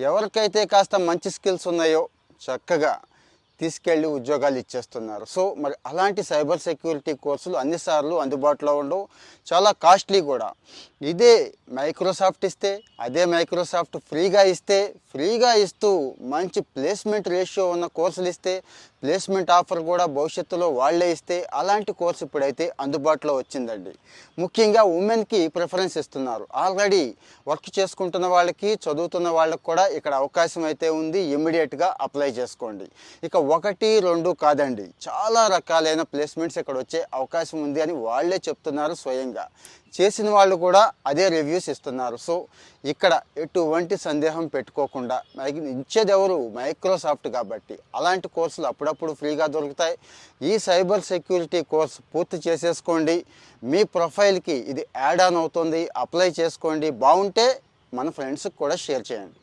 ఎవరికైతే కాస్త మంచి స్కిల్స్ ఉన్నాయో చక్కగా తీసుకెళ్ళి ఉద్యోగాలు ఇచ్చేస్తున్నారు. సో మరి అలాంటి సైబర్ సెక్యూరిటీ కోర్సులు అన్నిసార్లు అందుబాటులో ఉండవు, చాలా కాస్ట్లీ కూడా. ఇదే మైక్రోసాఫ్ట్ ఇస్తే, అదే మైక్రోసాఫ్ట్ ఫ్రీగా ఇస్తూ మంచి ప్లేస్మెంట్ రేషియో ఉన్న కోర్సులు ఇస్తే, ప్లేస్మెంట్ ఆఫర్ కూడా భవిష్యత్తులో వాళ్ళే ఇస్తే, అలాంటి కోర్సు ఇప్పుడైతే అందుబాటులో వచ్చిందండి. ముఖ్యంగా ఉమెన్కి ప్రిఫరెన్స్ ఇస్తున్నారు. ఆల్రెడీ వర్క్ చేసుకుంటున్న వాళ్ళకి, చదువుతున్న వాళ్ళకి కూడా ఇక్కడ అవకాశం అయితే ఉంది. ఇమ్మీడియట్గా అప్లై చేసుకోండి. ఇక 1, 2 కాదండి, చాలా రకాలైన ప్లేస్మెంట్స్ ఇక్కడ వచ్చే అవకాశం ఉంది అని వాళ్ళే చెప్తున్నారు స్వయంగా. చేసిన వాళ్ళు కూడా అదే రివ్యూస్ ఇస్తున్నారు. సో ఇక్కడ ఎటువంటి సందేహం పెట్టుకోకుండా, ఇచ్చేది ఎవరు? మైక్రోసాఫ్ట్ కాబట్టి అలాంటి కోర్సులు అప్పుడప్పుడు ఫ్రీగా దొరుకుతాయి. ఈ సైబర్ సెక్యూరిటీ కోర్స్ పూర్తి చేసేసుకోండి. మీ ప్రొఫైల్కి ఇది యాడ్ ఆన్ అవుతుంది, అప్లై చేసుకోండి. బాగుంటే మన ఫ్రెండ్స్కి కూడా షేర్ చేయండి.